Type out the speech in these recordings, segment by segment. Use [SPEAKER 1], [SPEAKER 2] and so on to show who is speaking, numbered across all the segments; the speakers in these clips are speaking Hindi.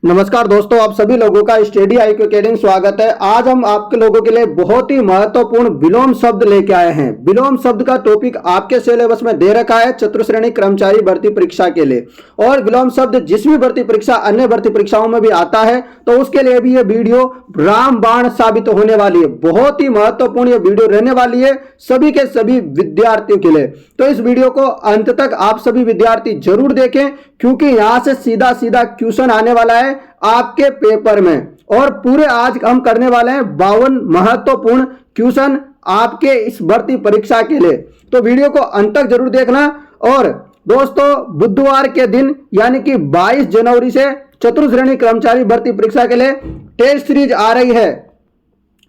[SPEAKER 1] नमस्कार दोस्तों, आप सभी लोगों का स्टडी IQ अकेडमी स्वागत है। आज हम आपके लोगों के लिए बहुत ही महत्वपूर्ण विलोम शब्द लेके आए हैं। विलोम शब्द का टॉपिक आपके सिलेबस में दे रखा है चतुर्श्रेणी कर्मचारी भर्ती परीक्षा के लिए। और विलोम शब्द जिस भी भर्ती परीक्षा अन्य भर्ती परीक्षाओं में भी आता है, तो उसके लिए भी ये वीडियो रामबाण साबित होने वाली है। बहुत ही महत्वपूर्ण ये वीडियो रहने वाली है सभी के सभी विद्यार्थियों के लिए। तो इस वीडियो को अंत तक आप सभी विद्यार्थी जरूर देखें, क्योंकि यहां से सीधा सीधा क्वेश्चन आने वाला है आपके पेपर में। और पूरे आज हम करने वाले हैं 52 महत्वपूर्ण क्वेश्चन आपके इस भर्ती परीक्षा के लिए। तो वीडियो को अंत तक जरूर देखना। और दोस्तों, बुधवार के दिन यानी कि 22 जनवरी से चतुर्श्रेणी कर्मचारी भर्ती परीक्षा के लिए टेस्ट सीरीज आ रही है।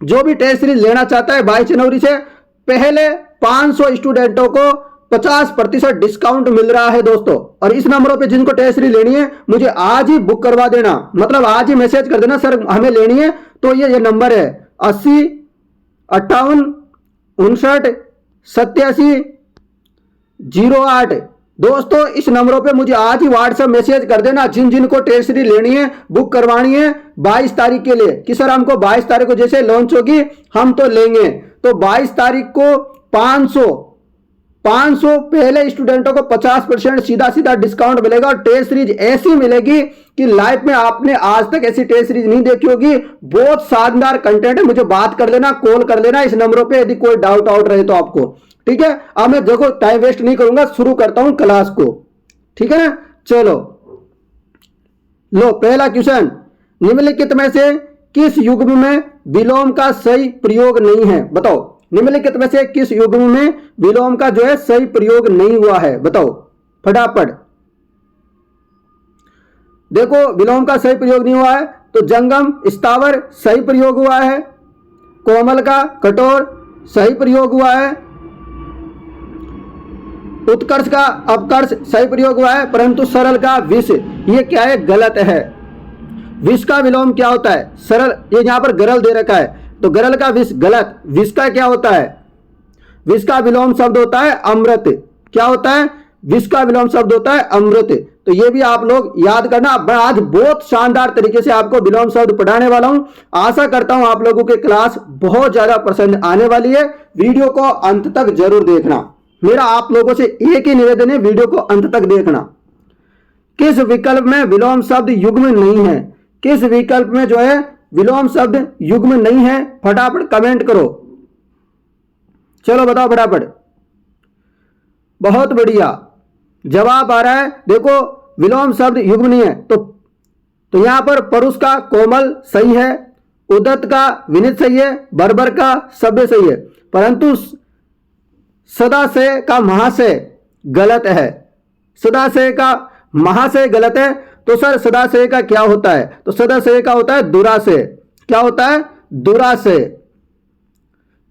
[SPEAKER 1] जो भी टेस्ट सीरीज लेना चाहता है 22 जनवरी से पहले 500 स्टूडेंटों को 50% डिस्काउंट मिल रहा है दोस्तों। और इस नंबरों पे जिनको टेस्ट सीरीज लेनी है मुझे आज ही बुक करवा देना, मतलब आज ही मैसेज कर देना सर हमें लेनी है। तो ये नंबर है 80 58 59 87 08। दोस्तों, इस नंबरों पे मुझे आज ही व्हाट्सएप मैसेज कर देना जिन जिनको टेस्ट सीरीज लेनी है, बुक करवानी है 22 तारीख के लिए कि सर हमको 22 तारीख को जैसे लॉन्च होगी हम तो लेंगे। तो 22 तारीख को 500 पहले स्टूडेंटों को 50% सीधा सीधा डिस्काउंट मिलेगा। और टेस्ट सीरीज ऐसी मिलेगी कि लाइफ में आपने आज तक ऐसी टेस्ट सीरीज नहीं देखी होगी। बहुत शानदार कंटेंट है। मुझे बात कर लेना, कॉल कर लेना इस नंबरों पे यदि कोई डाउट रहे तो आपको। ठीक है, अब मैं देखो टाइम वेस्ट नहीं करूंगा, शुरू करता हूं क्लास को। ठीक है ना, चलो लो पहला क्वेश्चन, निम्नलिखित में से किस युग्म में विलोम का सही प्रयोग नहीं है? बताओ, निम्नलिखित में से किस युग्म में विलोम का जो है सही प्रयोग नहीं हुआ है? बताओ फटाफट। देखो, विलोम का सही प्रयोग नहीं हुआ है तो जंगम स्थावर सही प्रयोग हुआ है, कोमल का कठोर सही प्रयोग हुआ है, उत्कर्ष का अपकर्ष सही प्रयोग हुआ है, परंतु सरल का विष ये क्या है? गलत है। विष का विलोम क्या होता है? सरल, ये यहां पर गरल दे रखा है तो गरल का विष गलत। विष का क्या होता है? विष का विलोम शब्द होता है अमृत। क्या होता है? विष का विलोम शब्द होता है अमृत। तो ये भी आप लोग याद करना। मैं आज बहुत शानदार तरीके से आपको विलोम शब्द पढ़ाने वाला हूं। आशा करता हूं आप लोगों की क्लास बहुत ज्यादा पसंद आने वाली है। वीडियो को अंत तक जरूर देखना। मेरा आप लोगों से एक ही निवेदन है, वीडियो को अंत तक देखना। किस विकल्प में विलोम शब्द युग्म नहीं है? किस विकल्प में जो है विलोम शब्द युग्म नहीं है? फटाफट कमेंट करो। चलो बताओ फटाफट। बहुत बढ़िया जवाब आ रहा है। देखो, विलोम शब्द युग्म नहीं है तो यहां पर परुष का कोमल सही है, उदत्त का विनित सही है, बर्बर का सभ्य सही है, परंतु सदाशय का महाशय गलत है। सदाशय का महाशय गलत है। तो सर सदाशय का क्या होता है? तो सदाशय का होता है दुराशय। क्या होता है? दुराशय।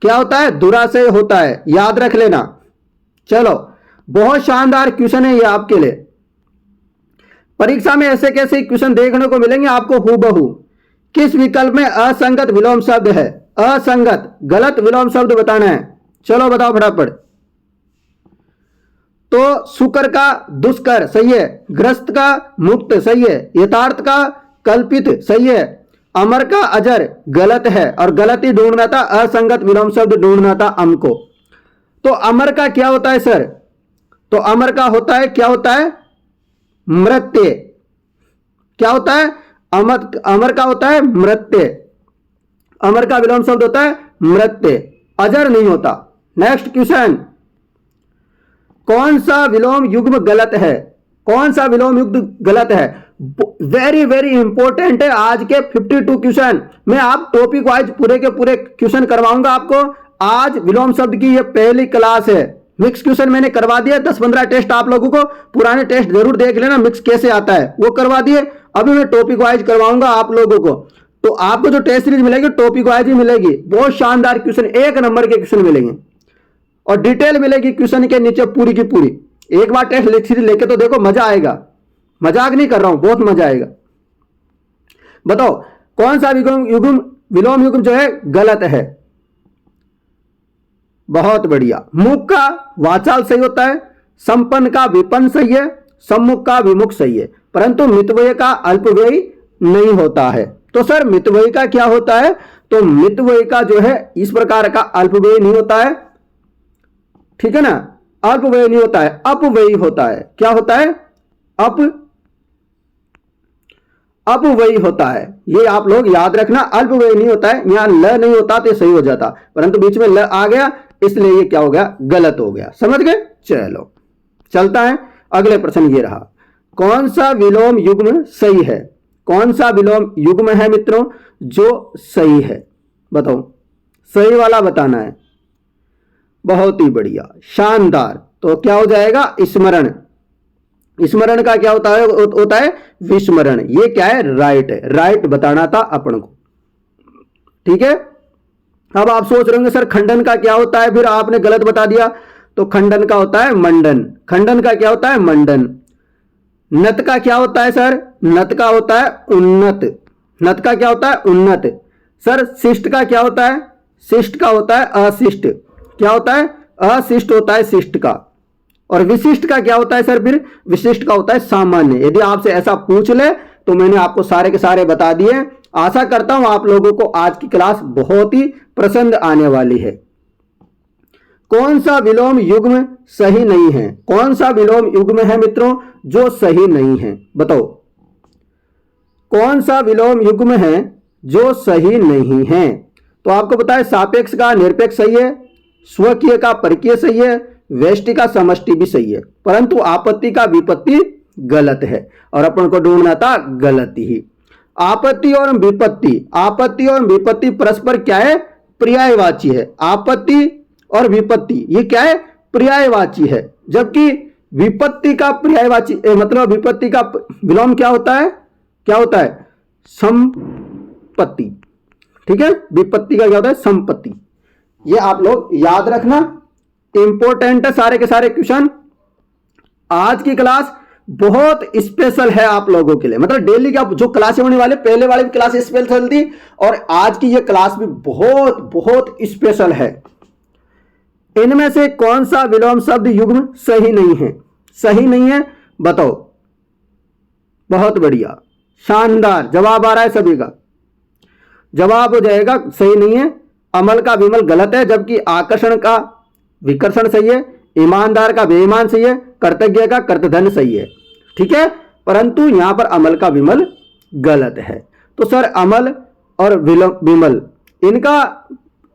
[SPEAKER 1] क्या होता है? दुराशय होता है, याद रख लेना। चलो, बहुत शानदार क्वेश्चन है ये आपके लिए। परीक्षा में ऐसे कैसे क्वेश्चन देखने को मिलेंगे आपको हूबहू। किस विकल्प में असंगत विलोम शब्द है? असंगत गलत विलोम शब्द बताना है। चलो बताओ फटाफट। तो शुकर का दुष्कर सही है, ग्रस्त का मुक्त सही है, यथार्थ का कल्पित सही है, अमर का अजर गलत है। और गलत ही ढूंढना था, असंगत विलोम शब्द ढूंढना था हमको। तो अमर का क्या होता है सर? तो अमर का होता है, क्या होता है? मृत्य। क्या होता है? अमर का होता है मृत्य। अमर का विलोम शब्द होता है मृत्य, अजर नहीं होता। नेक्स्ट क्वेश्चन, कौन सा विलोम युग्म गलत है? कौन सा विलोम युग्म गलत है? वेरी वेरी इंपॉर्टेंट है आज के 52 क्वेश्चन। मैं आप टॉपिक वाइज पूरे के पूरे क्वेश्चन करवाऊंगा आपको। आज विलोम शब्द की ये पहली क्लास है। मिक्स क्वेश्चन मैंने करवा दिया, 10-15 टेस्ट आप लोगों को पुराने टेस्ट जरूर देख लेना, मिक्स कैसे आता है वो करवा दिए। अभी मैं टॉपिक वाइज करवाऊंगा आप लोगों को। तो आपको जो टेस्ट सीरीज मिलेगी टॉपिक वाइज ही मिलेगी। बहुत शानदार क्वेश्चन, एक नंबर के क्वेश्चन मिलेंगे और डिटेल मिलेगी क्वेश्चन के नीचे पूरी की पूरी। एक बार टेस्ट सीरीज लेके तो देखो, मजा आएगा। मजाक नहीं कर रहा हूं, बहुत मजा आएगा। बताओ कौन सा विलोम युग्म जो है गलत है? बहुत बढ़िया। मुख का वाचाल सही होता है, संपन्न का विपन्न सही है, सम्मुख का विमुख सही है, परंतु मितव्यय का अल्पव्ययी नहीं होता है। तो सर मितव्ययी का क्या होता है? तो मितव्ययी का जो है इस प्रकार का अल्पव्ययी नहीं होता है, ठीक है ना, अल्पव्ययी नहीं होता है, अपव्ययी होता है। क्या होता है? अपव्ययी होता है। ये आप लोग याद रखना, अल्पव्ययी नहीं होता है। यहां ल नहीं होता तो सही हो जाता, परंतु बीच में ल आ गया इसलिए ये क्या हो गया? गलत हो गया। समझ गए? चलो चलता है, अगले प्रश्न ये रहा, कौन सा विलोम युग्म सही है? कौन सा विलोम युग्म है मित्रों जो सही है? बताओ, सही वाला बताना है। बहुत ही बढ़िया, शानदार। तो क्या हो जाएगा? स्मरण। स्मरण का क्या होता है? होता है विस्मरण। ये क्या है? राइट है, राइट बताना था अपन को, ठीक है। अब आप सोच रहे होंगे सर खंडन का क्या होता है? फिर आपने गलत बता दिया। तो खंडन का होता है मंडन। खंडन का क्या होता है? मंडन। नत का क्या होता है सर? नत का होता है उन्नत। नत का क्या होता है? उन्नत। सर शिष्ट का क्या होता है? शिष्ट का होता है अशिष्ट। क्या होता है? अशिष्ट होता है शिष्ट का। और विशिष्ट का क्या होता है सर? फिर विशिष्ट का होता है सामान्य। यदि आपसे ऐसा पूछ ले तो मैंने आपको सारे के सारे बता दिए। आशा करता हूं आप लोगों को आज की क्लास बहुत ही पसंद आने वाली है। कौन सा विलोम युग्म सही नहीं है? कौन सा विलोम युग्म है मित्रों जो सही नहीं है? बताओ, कौन सा विलोम युग्म है जो सही नहीं है? तो आपको पता है सापेक्ष का निरपेक्ष सही है, स्वकीय का परकीय सही है, व्यष्टि का समष्टि भी सही है, परंतु आपत्ति का विपत्ति गलत है और अपन को ढूंढना था गलती ही। आपत्ति और विपत्ति, आपत्ति और विपत्ति परस्पर क्या है? पर्यायवाची है। आपत्ति और विपत्ति ये क्या है? पर्यायवाची है। जबकि विपत्ति का पर्यायवाची मतलब विपत्ति का विलोम क्या होता है? क्या होता है? संपत्ति, ठीक है। विपत्ति का क्या होता है? संपत्ति। ये आप लोग याद रखना, इंपॉर्टेंट है सारे के सारे क्वेश्चन। आज की क्लास बहुत स्पेशल है आप लोगों के लिए, मतलब डेली का जो क्लासें होने वाले, पहले वाली भी क्लास स्पेशल थी और आज की ये क्लास भी बहुत बहुत स्पेशल है। इनमें से कौन सा विलोम शब्द युग्म सही नहीं है? सही नहीं है, बताओ। बहुत बढ़िया, शानदार जवाब आ रहा है सभी का। जवाब हो जाएगा सही नहीं है। अमल का विमल गलत है, जबकि आकर्षण का विकर्षण सही है, ईमानदार का बेईमान सही है, कर्तज्ञ का कर्तधन सही है, ठीक है। परंतु यहां पर अमल का विमल गलत है। तो सर अमल और विमल इनका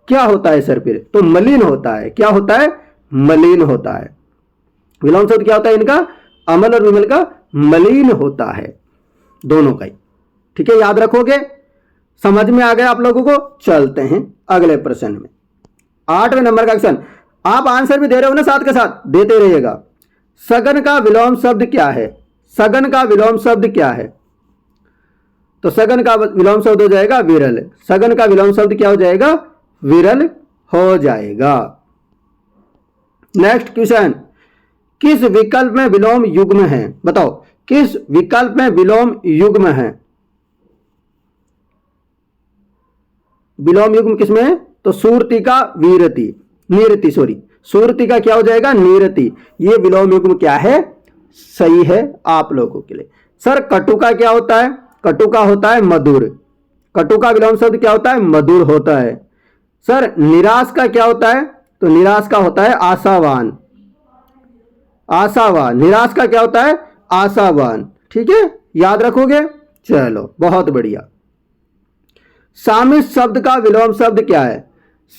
[SPEAKER 1] क्या होता है सर? फिर तो मलिन होता है। क्या होता है? मलिन होता है। विलोम शब्द क्या होता है इनका? अमल और विमल का मलिन होता है, दोनों का ही, ठीक है। याद रखोगे? समझ में आ गया आप लोगों को? चलते हैं अगले प्रश्न में। 8वें नंबर का क्वेश्चन, आप आंसर भी दे रहे हो ना, साथ के साथ देते रहिएगा। सघन का विलोम शब्द क्या है? सघन का विलोम शब्द क्या है? तो सघन का विलोम शब्द हो जाएगा विरल। सघन का विलोम शब्द क्या हो जाएगा? विरल हो जाएगा। नेक्स्ट क्वेश्चन, किस विकल्प में विलोम युग्म है? बताओ, किस विकल्प में विलोम युग्म है? विलोम युग्म किसमें है? तो सूर्ति का वीरति, नीरति, सॉरी, सूर्ति का क्या हो जाएगा? नीरति। ये विलोम युग्म क्या है? सही है आप लोगों के लिए। सर कटु का क्या होता है? कटु का होता है मधुर। कटु का विलोम शब्द क्या होता है? मधुर होता है। सर निराश का क्या होता है? तो निराश का होता है आशावान। आशावान। निराश का क्या होता है? आशावान, ठीक है। याद रखोगे? चलो बहुत बढ़िया। सामिस शब्द का विलोम शब्द क्या है?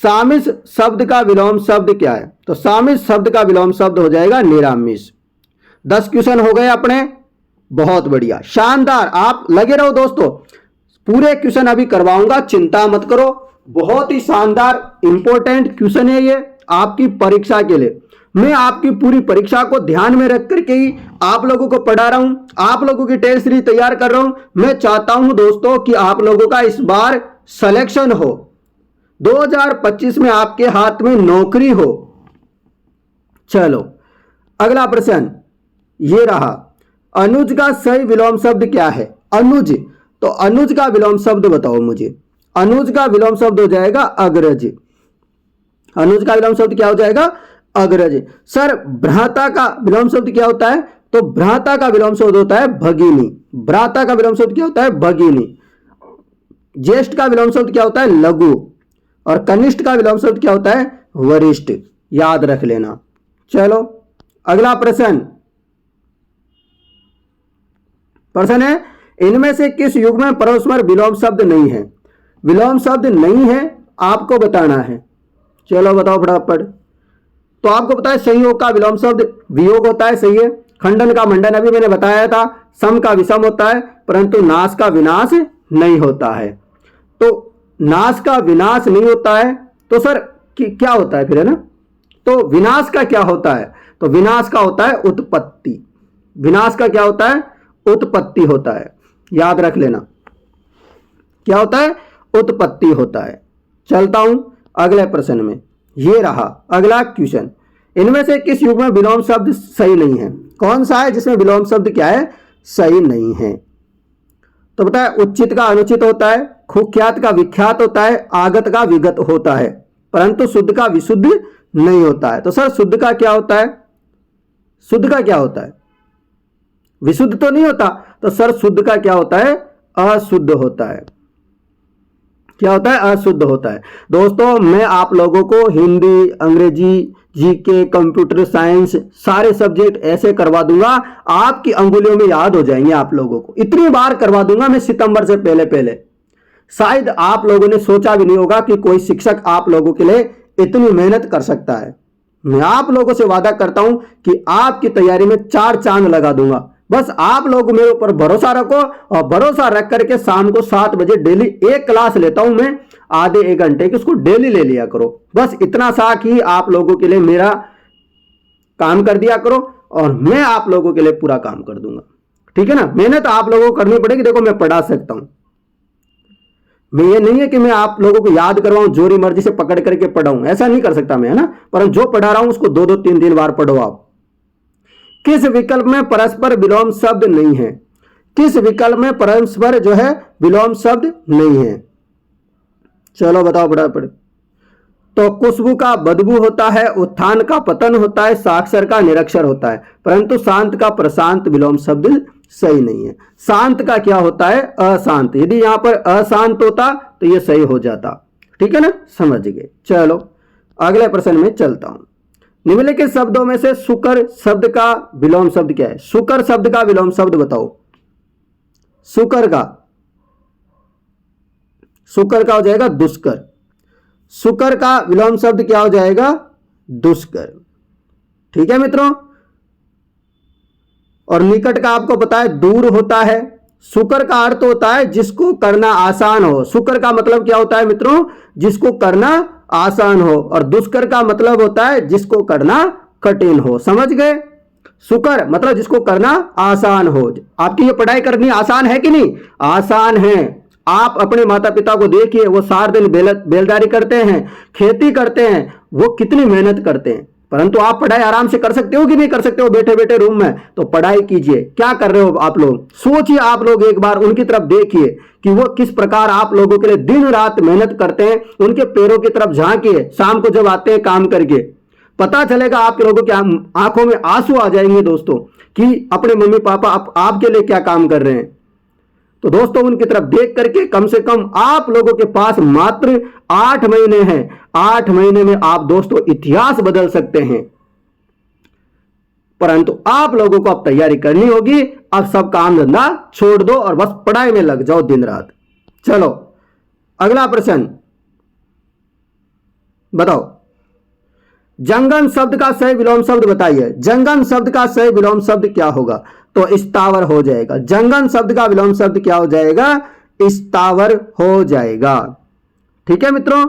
[SPEAKER 1] सामिस शब्द का विलोम शब्द क्या है? तो सामिस शब्द का विलोम शब्द हो जाएगा निरामिस। 10 क्वेश्चन हो गए अपने, बहुत बढ़िया, शानदार। आप लगे रहो दोस्तों, पूरे क्वेश्चन अभी करवाऊंगा, चिंता मत करो। बहुत ही शानदार इंपॉर्टेंट क्वेश्चन है ये आपकी परीक्षा के लिए। मैं आपकी पूरी परीक्षा को ध्यान में रख करके ही आप लोगों को पढ़ा रहा हूं, आप लोगों की टेस्ट सीरीज तैयार कर रहा हूं। मैं चाहता हूं दोस्तों कि आप लोगों का इस बार सिलेक्शन हो, 2025 में आपके हाथ में नौकरी हो। चलो अगला प्रश्न ये रहा, अनुज का सही विलोम शब्द क्या है? अनुज, तो अनुज का विलोम शब्द बताओ मुझे। अनुज का विलोम शब्द हो जाएगा अग्रज। अनुज का विलोम शब्द क्या हो जाएगा? अग्रज। सर भ्राता का विलोम शब्द क्या होता है? तो भ्राता का विलोम शब्द होता है भगिनी। भ्राता का विलोम शब्द क्या होता है? भगिनी। ज्येष्ठ का विलोम शब्द क्या होता है? लघु। और कनिष्ठ का विलोम शब्द क्या होता है? वरिष्ठ। याद रख लेना। चलो अगला प्रश्न। प्रश्न है, इनमें से किस युग में परस्पर विलोम शब्द नहीं है? विलोम शब्द नहीं है, आपको बताना है। चलो बताओ फटाफट। तो आपको पता है संयोग का विलोम शब्द वियोग होता है, सही है। खंडन का मंडन अभी मैंने बताया था। सम का विषम होता है, परंतु नाश का विनाश नहीं होता है। तो नाश का विनाश नहीं होता है तो सर क्या होता है फिर, है ना? तो विनाश का क्या होता है? तो विनाश का होता है उत्पत्ति। विनाश का क्या होता है? उत्पत्ति होता है। याद रख लेना, क्या होता है? उत्पत्ति होता है। चलता हूं अगले प्रश्न में। ये रहा अगला क्वेश्चन। इनमें से किस युग में विलोम शब्द सही नहीं है? कौन सा है जिसमें विलोम शब्द क्या है? सही नहीं है। तो पता है, उचित का अनुचित होता है, कुख्यात का विख्यात होता है, आगत का विगत होता है, परंतु शुद्ध का विशुद्ध नहीं होता है। तो सर शुद्ध का क्या होता है? शुद्ध का क्या होता है? विशुद्ध तो नहीं होता। तो सर शुद्ध का क्या होता है? अशुद्ध होता है। क्या होता है? अशुद्ध होता है। दोस्तों मैं आप लोगों को हिंदी, अंग्रेजी, जीके, कंप्यूटर साइंस सारे सब्जेक्ट ऐसे करवा दूंगा, आपकी अंगुलियों में याद हो जाएंगे। आप लोगों को इतनी बार करवा दूंगा मैं सितंबर से पहले पहले। शायद आप लोगों ने सोचा भी नहीं होगा कि कोई शिक्षक आप लोगों के लिए इतनी मेहनत कर सकता है। मैं आप लोगों से वादा करता हूं कि आपकी तैयारी में 4 चांद लगा दूंगा। बस आप लोग मेरे ऊपर भरोसा रखो, और भरोसा रख करके शाम को 7 बजे डेली एक क्लास लेता हूं मैं, आधे 1 घंटे की, उसको डेली ले लिया करो। बस इतना सा कि आप लोगों के लिए मेरा काम कर दिया करो, और मैं आप लोगों के लिए पूरा काम कर दूंगा। ठीक है ना? मेहनत आप लोगों को करनी पड़ेगी। देखो मैं पढ़ा सकता हूं, मैं ये नहीं है कि मैं आप लोगों को याद करवाऊं, जोरी मर्जी से पकड़ करके पढ़ाऊं, ऐसा नहीं कर सकता मैं, है ना? पर जो पढ़ा रहा हूं उसको 2-2 3-3 बार पढ़ो आप। किस विकल्प में परस्पर विलोम शब्द नहीं है? किस विकल्प में परस्पर जो है विलोम शब्द नहीं है? चलो बताओ फटाफट। तो खुशबू का बदबू होता है, उत्थान का पतन होता है, साक्षर का निरक्षर होता है, परंतु शांत का प्रशांत विलोम शब्द सही नहीं है। शांत का क्या होता है? अशांत। यदि यहां पर अशांत होता तो यह सही हो जाता। ठीक है ना? समझ गए। चलो अगले प्रश्न में चलता हूं। निम्नलिखित शब्दों में से सुकर शब्द का विलोम शब्द क्या है? सुकर शब्द का विलोम शब्द बताओ। सुकर का हो जाएगा दुष्कर। सुकर का विलोम शब्द क्या हो जाएगा? दुष्कर। ठीक है मित्रों? और निकट का आपको पता है दूर होता है। सुकर का अर्थ होता है जिसको करना आसान हो। सुकर का मतलब क्या होता है मित्रों? जिसको करना आसान हो। और दुष्कर का मतलब होता है जिसको करना कठिन हो। समझ गए? सुकर मतलब जिसको करना आसान हो। आपकी ये पढ़ाई करनी आसान है कि नहीं? आसान है। आप अपने माता पिता को देखिए, वो सारे दिन बेलदारी करते हैं, खेती करते हैं, वो कितनी मेहनत करते हैं, परंतु आप पढ़ाई आराम से कर सकते हो कि नहीं कर सकते हो बैठे बैठे रूम में? तो पढ़ाई कीजिए। क्या कर रहे हो आप लोग? सोचिए आप लोग, एक बार उनकी तरफ देखिए कि वो किस प्रकार आप लोगों के लिए दिन रात मेहनत करते हैं। उनके पैरों की तरफ झांकिए, शाम को जब आते हैं काम करके, पता चलेगा आप लोगों के आंखों में आंसू आ जाएंगे दोस्तों, कि अपने मम्मी पापा आपके लिए क्या काम कर रहे हैं। तो दोस्तों उनकी तरफ देख करके कम से कम आप लोगों के पास मात्र 8 महीने हैं। 8 महीने में आप दोस्तों इतिहास बदल सकते हैं। परंतु आप लोगों को अब तैयारी करनी होगी। अब सब काम धंधा छोड़ दो और बस पढ़ाई में लग जाओ दिन रात। चलो अगला प्रश्न बताओ। जंगम शब्द का सही विलोम शब्द बताइए। जंगम शब्द का सही विलोम शब्द क्या होगा? तो स्थावर हो जाएगा। जंगम शब्द का विलोम शब्द क्या हो जाएगा? स्थावर हो जाएगा। ठीक है मित्रों?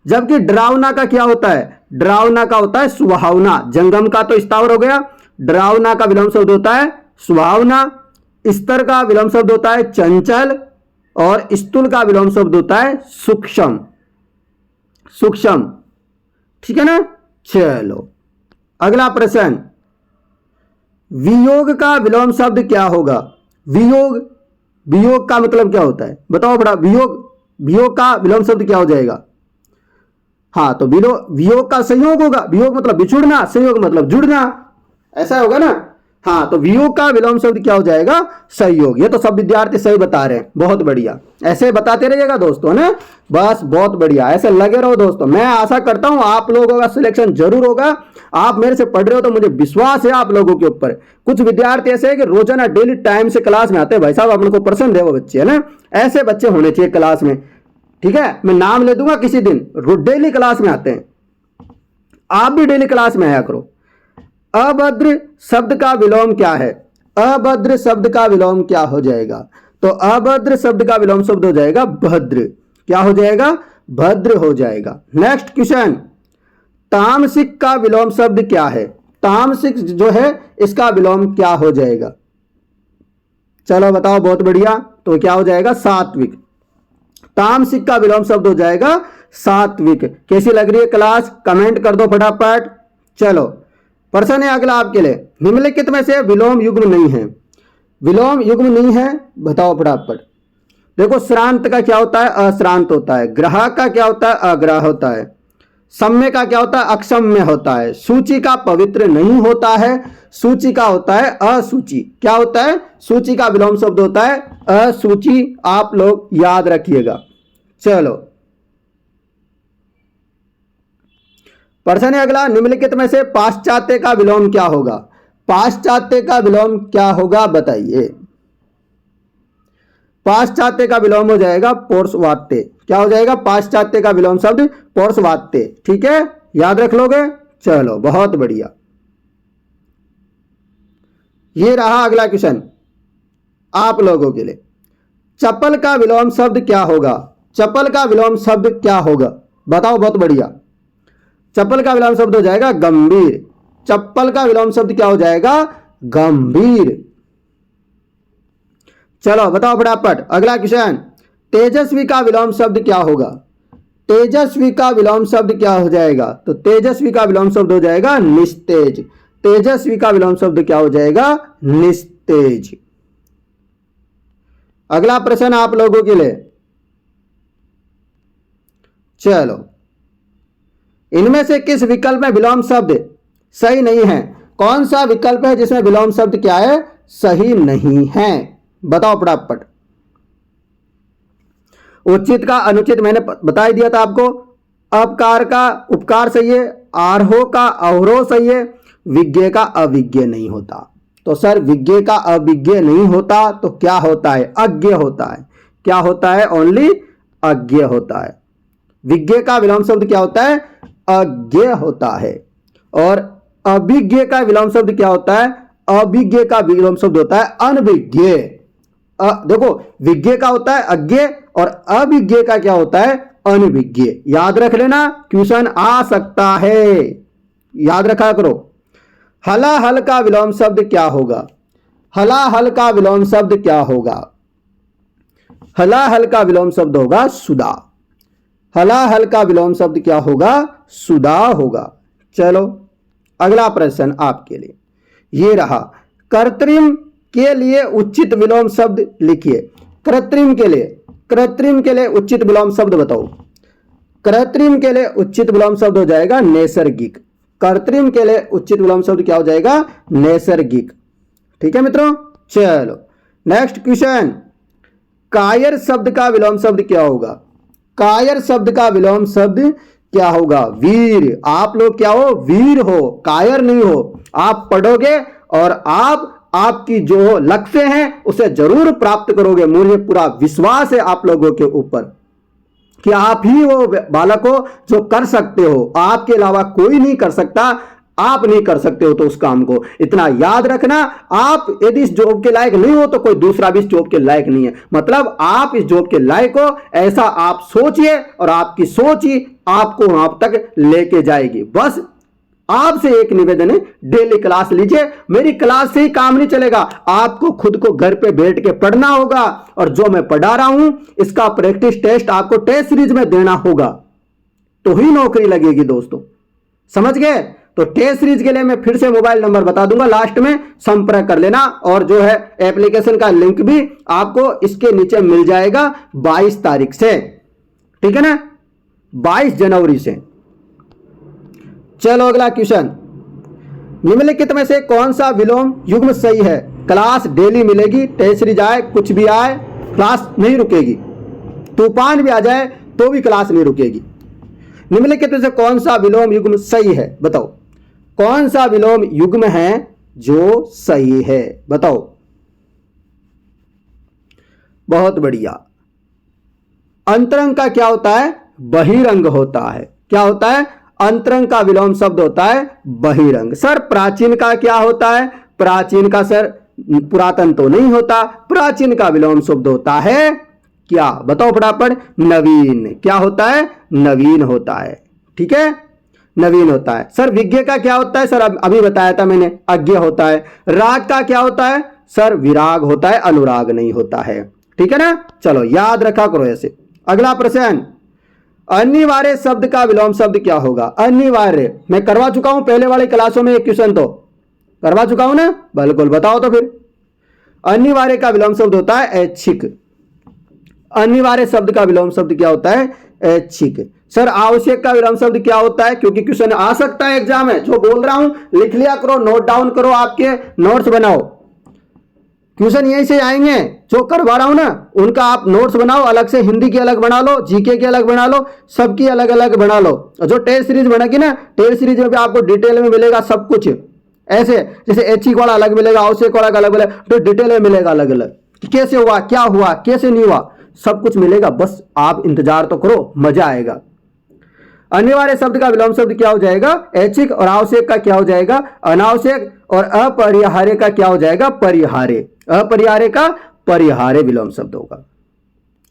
[SPEAKER 1] जबकि डरावना का क्या होता है? डरावना का होता है सुहावना। जंगम का तो स्थावर हो गया, डरावना का विलोम शब्द होता है सुहावना। स्तर का विलोम शब्द होता है चंचल, और स्थूल का विलोम शब्द होता है सूक्ष्म। सूक्ष्म। ठीक है ना? चलो अगला प्रश्न। वियोग का विलोम शब्द क्या होगा? वियोग का मतलब क्या होता है? बताओ बड़ा। वियोग का विलोम शब्द क्या हो जाएगा? हाँ, तो वियोग का संयोग होगा। वियोग मतलब बिछुड़ना, संयोग मतलब जुड़ना, ऐसा होगा ना? हाँ, तो वियोग का विलोम शब्द क्या हो जाएगा? सहयोग। ये तो सब विद्यार्थी सही बता रहे हैं, बहुत बढ़िया। ऐसे बताते रहिएगा दोस्तों ना, बस बहुत बढ़िया, ऐसे लगे रहो दोस्तों। मैं आशा करता हूं आप लोगों का सिलेक्शन जरूर होगा। आप मेरे से पढ़ रहे हो तो मुझे विश्वास है आप लोगों के ऊपर। कुछ विद्यार्थी ऐसे है कि रोजाना डेली टाइम से क्लास में आते हैं, भाई साहब अपने को पसंद है वो बच्चे, है ना, ऐसे बच्चे होने चाहिए क्लास में। ठीक है, मैं नाम ले दूंगा किसी दिन, डेली क्लास में आते हैं। आप भी डेली क्लास में आया करो। अभद्र शब्द का विलोम क्या है? अभद्र शब्द का विलोम क्या हो जाएगा? तो अभद्र शब्द का विलोम शब्द हो जाएगा भद्र। क्या हो जाएगा? भद्र हो जाएगा। नेक्स्ट क्वेश्चन, तामसिक का विलोम शब्द क्या है? तामसिक जो है इसका विलोम क्या हो जाएगा? चलो बताओ, बहुत बढ़िया। तो क्या हो जाएगा? सात्विक। तामसिक का विलोम शब्द हो जाएगा सात्विक। कैसी लग रही है क्लास? कमेंट कर दो फटाफट। चलो, प्रश्न है अगला आपके लिए, निम्नलिखित में से विलोम युग्म नहीं है। विलोम युग्म नहीं है, बताओ फटाफट। देखो, श्रांत का क्या होता है? अश्रांत होता है। ग्रह का क्या होता है? अग्रह होता है। सम्य का क्या होता है? अक्षम्य होता है। सूची का पवित्र नहीं होता है, सूची का होता है असूची। क्या होता है? सूची का विलोम शब्द होता है असूची। आप लोग याद रखिएगा। चलो, प्रश्न है अगला, निम्नलिखित में से पाश्चात्य का विलोम क्या होगा? पाश्चात्य का विलोम क्या होगा बताइए? पाश्चात्य का विलोम हो जाएगा पौरुषवात्य। क्या हो जाएगा? पाश्चात्य का विलोम शब्द पौरुषवात्य। ठीक है, याद रख लोगे? चलो, बहुत बढ़िया। ये रहा अगला क्वेश्चन आप लोगों के लिए। चप्पल का विलोम शब्द क्या होगा? चप्पल का विलोम शब्द क्या होगा? बताओ, बहुत बढ़िया। चप्पल का विलोम शब्द हो जाएगा गंभीर। चप्पल का विलोम शब्द क्या हो जाएगा? गंभीर। चलो बताओ फटाफट अगला क्वेश्चन, तेजस्वी का विलोम शब्द क्या होगा? तेजस्वी का विलोम शब्द क्या हो जाएगा? तो तेजस्वी का विलोम शब्द हो जाएगा निस्तेज। तेजस्वी का विलोम शब्द क्या हो जाएगा? निस्तेज। अगला प्रश्न आप लोगों के लिए, चलो, इनमें से किस विकल्प में विलोम शब्द सही नहीं है? कौन सा विकल्प है जिसमें विलोम शब्द क्या है? सही नहीं है, बताओ फटाफट। उचित का अनुचित मैंने बता ही दिया था आपको। अपकार का उपकार सही है, आरोह का अवरोह सही है, विज्ञ का अविज्ञ नहीं होता। तो सर, विज्ञ का अविज्ञ नहीं होता तो क्या होता है? अज्ञ होता है। क्या होता है? ओनली अज्ञ होता है। विज्ञ का विलोम शब्द क्या होता है? अज्ञ होता है। और अभिज्ञ का विलोम शब्द क्या होता है? अभिज्ञ का विलोम शब्द होता है अनभिज्ञ। देखो, विज्ञ का होता है अज्ञ और अभिज्ञ का क्या होता है? अनभिज्ञ। याद रख लेना, क्वेश्चन आ सकता है, याद रखा करो। हलाहल का विलोम शब्द क्या होगा? हलाहल का विलोम शब्द क्या होगा? हलाहल का विलोम शब्द होगा सुदा। हलाहल का विलोम शब्द क्या होगा? सुदा होगा। चलो, अगला प्रश्न आपके लिए ये रहा, कृत्रिम के लिए उचित विलोम शब्द लिखिए। कृत्रिम के लिए उचित विलोम शब्द बताओ। कृत्रिम के लिए उचित विलोम शब्द हो जाएगा नैसर्गिक। कृत्रिम के लिए उचित विलोम शब्द क्या हो जाएगा? नैसर्गिक। ठीक है मित्रों, चलो नेक्स्ट क्वेश्चन, कायर शब्द का विलोम शब्द क्या होगा? कायर शब्द का विलोम शब्द क्या होगा? वीर। आप लोग क्या हो? वीर हो, कायर नहीं हो। आप पढ़ोगे और आपकी जो लक्ष्य है उसे जरूर प्राप्त करोगे। मुझे पूरा विश्वास है आप लोगों के ऊपर कि आप ही वो बालक हो जो कर सकते हो। आपके अलावा कोई नहीं कर सकता। आप नहीं कर सकते हो तो उस काम को इतना याद रखना। आप यदि इस जॉब के लायक नहीं हो तो कोई दूसरा भी इस जॉब के लायक नहीं है। मतलब आप इस जॉब के लायक हो, ऐसा आप सोचिए और आपकी सोच ही आपको वहां तक लेके जाएगी। बस आपसे एक निवेदन है, डेली क्लास लीजिए। मेरी क्लास से ही काम नहीं चलेगा, आपको खुद को घर पे बैठ के पढ़ना होगा। और जो मैं पढ़ा रहा हूं इसका प्रैक्टिस टेस्ट आपको टेस्ट सीरीज में देना होगा, तो ही नौकरी लगेगी दोस्तों। समझ गए? तो टेस्ट सीरीज के लिए मैं फिर से मोबाइल नंबर बता दूंगा, लास्ट में संपर्क कर लेना। और जो है एप्लीकेशन का लिंक भी आपको इसके नीचे मिल जाएगा 22 तारीख से। ठीक है ना, 22 जनवरी से। चलो अगला क्वेश्चन, निम्नलिखित में से कौन सा विलोम युग्म सही है? क्लास डेली मिलेगी, टेस्ट सीरीज आए, कुछ भी आए, क्लास नहीं रुकेगी। तूफान भी आ जाए तो भी क्लास नहीं रुकेगी। निम्नलिखित में से कौन सा विलोम युग्म सही है? बताओ कौन सा विलोम युग्म है जो सही है? बताओ। बहुत बढ़िया। अंतरंग का क्या होता है? बहिरंग होता है। क्या होता है? अंतरंग का विलोम शब्द होता है बहिरंग। सर प्राचीन का क्या होता है? प्राचीन का सर पुरातन तो नहीं होता, प्राचीन का विलोम शब्द होता है क्या? बताओ फटाफट। नवीन। क्या होता है? नवीन होता है। ठीक है, नवीन होता है। सर विज्ञ का क्या होता है? सर अभी बताया था मैंने, अज्ञ होता है। राग का क्या होता है? सर विराग होता है, अनुराग नहीं होता है। ठीक है ना, चलो याद रखा करो ऐसे। अगला प्रश्न, अनिवार्य शब्द का विलोम शब्द क्या होगा? अनिवार्य मैं करवा चुका हूं पहले वाली क्लासों में, एक क्वेश्चन तो करवा चुका हूं ना, बिल्कुल बताओ तो फिर। अनिवार्य का विलोम शब्द होता है ऐच्छिक। अनिवार्य शब्द का विलोम शब्द क्या होता है? ऐच्छिक। सर आवश्यक का विलोम शब्द क्या होता है? क्योंकि क्वेश्चन आ सकता है एग्जाम में, जो बोल रहा हूं लिख लिया करो, नोट डाउन करो, आपके नोट्स बनाओ। ट्यूशन यहीं से आएंगे, जो करवा रहा हूं ना उनका आप नोट्स बनाओ, अलग से हिंदी की अलग बना लो, जीके की अलग बना लो, सबकी अलग अलग बना लो। जो टेस्ट सीरीज बनेगी ना, टेस्ट सीरीज में भी आपको डिटेल में मिलेगा सब कुछ। ऐसे जैसे ऐच्छिक वाला अलग मिलेगा, आवश्यक वाला अलग मिलेगा, तो डिटेल में मिलेगा अलग अलग कि कैसे हुआ, क्या हुआ, कैसे नहीं हुआ, सब कुछ मिलेगा। बस आप इंतजार तो करो, मजा आएगा। अनिवार्य शब्द का विलोम शब्द क्या हो जाएगा? ऐच्छिक। और आवश्यक का क्या हो जाएगा? अनावश्यक। और अपरिहार्य का क्या हो जाएगा? परिहार्य। अपरिहार्य का परिहार्य विलोम शब्द होगा।